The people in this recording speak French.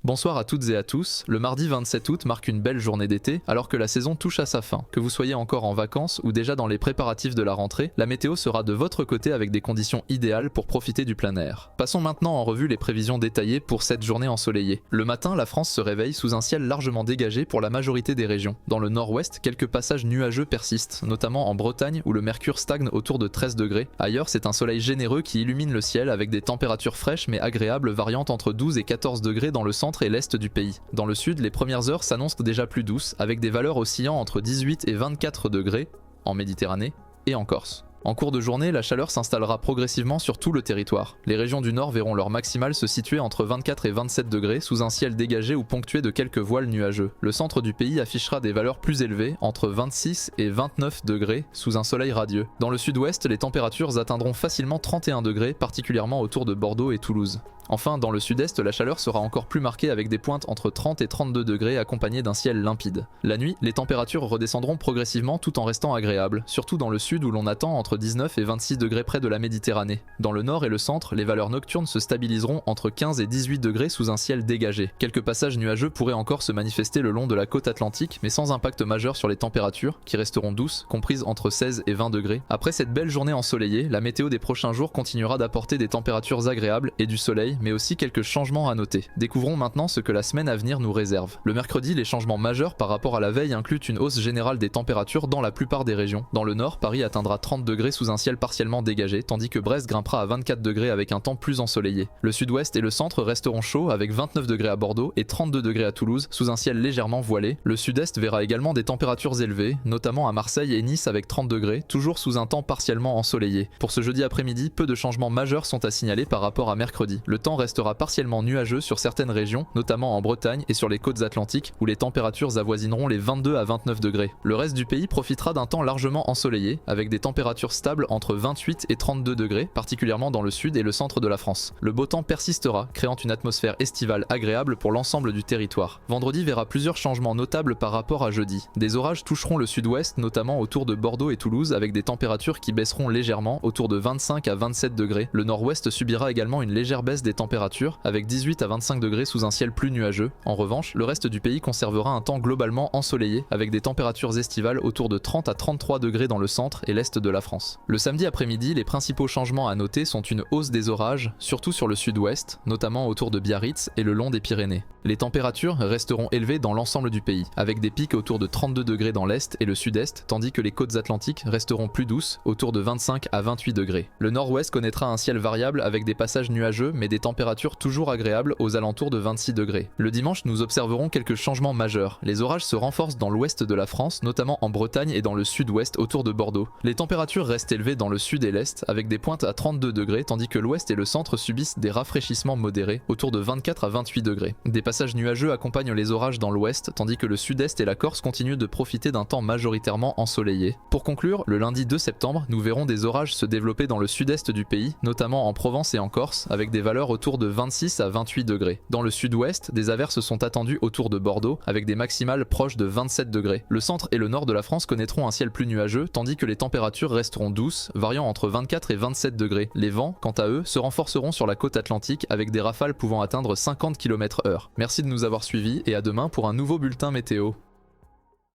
Bonsoir à toutes et à tous, le mardi 27 août marque une belle journée d'été alors que la saison touche à sa fin. Que vous soyez encore en vacances ou déjà dans les préparatifs de la rentrée, la météo sera de votre côté avec des conditions idéales pour profiter du plein air. Passons maintenant en revue les prévisions détaillées pour cette journée ensoleillée. Le matin, la France se réveille sous un ciel largement dégagé pour la majorité des régions. Dans le nord-ouest, quelques passages nuageux persistent, notamment en Bretagne où le mercure stagne autour de 13 degrés. Ailleurs, c'est un soleil généreux qui illumine le ciel avec des températures fraîches mais agréables variant entre 12 et 14 degrés dans le centre et l'est du pays. Dans le sud, les premières heures s'annoncent déjà plus douces, avec des valeurs oscillant entre 18 et 24 degrés en Méditerranée et en Corse. En cours de journée, la chaleur s'installera progressivement sur tout le territoire. Les régions du nord verront leur maximale se situer entre 24 et 27 degrés sous un ciel dégagé ou ponctué de quelques voiles nuageux. Le centre du pays affichera des valeurs plus élevées, entre 26 et 29 degrés sous un soleil radieux. Dans le sud-ouest, les températures atteindront facilement 31 degrés, particulièrement autour de Bordeaux et Toulouse. Enfin, dans le sud-est, la chaleur sera encore plus marquée avec des pointes entre 30 et 32 degrés accompagnées d'un ciel limpide. La nuit, les températures redescendront progressivement tout en restant agréables, surtout dans le sud où l'on attend entre 19 et 26 degrés près de la Méditerranée. Dans le nord et le centre, les valeurs nocturnes se stabiliseront entre 15 et 18 degrés sous un ciel dégagé. Quelques passages nuageux pourraient encore se manifester le long de la côte atlantique, mais sans impact majeur sur les températures, qui resteront douces, comprises entre 16 et 20 degrés. Après cette belle journée ensoleillée, la météo des prochains jours continuera d'apporter des températures agréables et du soleil, mais aussi quelques changements à noter. Découvrons maintenant ce que la semaine à venir nous réserve. Le mercredi, les changements majeurs par rapport à la veille incluent une hausse générale des températures dans la plupart des régions. Dans le nord, Paris atteindra 30 degrés sous un ciel partiellement dégagé, tandis que Brest grimpera à 24 degrés avec un temps plus ensoleillé. Le sud-ouest et le centre resteront chauds avec 29 degrés à Bordeaux et 32 degrés à Toulouse sous un ciel légèrement voilé. Le sud-est verra également des températures élevées, notamment à Marseille et Nice avec 30 degrés, toujours sous un temps partiellement ensoleillé. Pour ce jeudi après-midi, peu de changements majeurs sont à signaler par rapport à mercredi. Le temps restera partiellement nuageux sur certaines régions, notamment en Bretagne et sur les côtes atlantiques où les températures avoisineront les 22 à 29 degrés. Le reste du pays profitera d'un temps largement ensoleillé, avec des températures stables entre 28 et 32 degrés, particulièrement dans le sud et le centre de la France. Le beau temps persistera, créant une atmosphère estivale agréable pour l'ensemble du territoire. Vendredi verra plusieurs changements notables par rapport à jeudi. Des orages toucheront le sud-ouest, notamment autour de Bordeaux et Toulouse, avec des températures qui baisseront légèrement, autour de 25 à 27 degrés. Le nord-ouest subira également une légère baisse des températures, avec 18 à 25 degrés sous un ciel plus nuageux. En revanche, le reste du pays conservera un temps globalement ensoleillé, avec des températures estivales autour de 30 à 33 degrés dans le centre et l'est de la France. Le samedi après-midi, les principaux changements à noter sont une hausse des orages, surtout sur le sud-ouest, notamment autour de Biarritz et le long des Pyrénées. Les températures resteront élevées dans l'ensemble du pays, avec des pics autour de 32 degrés dans l'est et le sud-est, tandis que les côtes atlantiques resteront plus douces, autour de 25 à 28 degrés. Le nord-ouest connaîtra un ciel variable avec des passages nuageux, mais des températures toujours agréables aux alentours de 26 degrés. Le dimanche, nous observerons quelques changements majeurs. Les orages se renforcent dans l'ouest de la France, notamment en Bretagne et dans le sud-ouest autour de Bordeaux. Les températures restent élevées dans le sud et l'est, avec des pointes à 32 degrés, tandis que l'ouest et le centre subissent des rafraîchissements modérés, autour de 24 à 28 degrés. Des passages nuageux accompagnent les orages dans l'ouest, tandis que le sud-est et la Corse continuent de profiter d'un temps majoritairement ensoleillé. Pour conclure, le lundi 2 septembre, nous verrons des orages se développer dans le sud-est du pays, notamment en Provence et en Corse, avec des valeurs autour de 26 à 28 degrés. Dans le sud-ouest, des averses sont attendues autour de Bordeaux, avec des maximales proches de 27 degrés. Le centre et le nord de la France connaîtront un ciel plus nuageux, tandis que les températures resteront douces, variant entre 24 et 27 degrés. Les vents, quant à eux, se renforceront sur la côte atlantique, avec des rafales pouvant atteindre 50 km/h. Merci de nous avoir suivis et à demain pour un nouveau bulletin météo.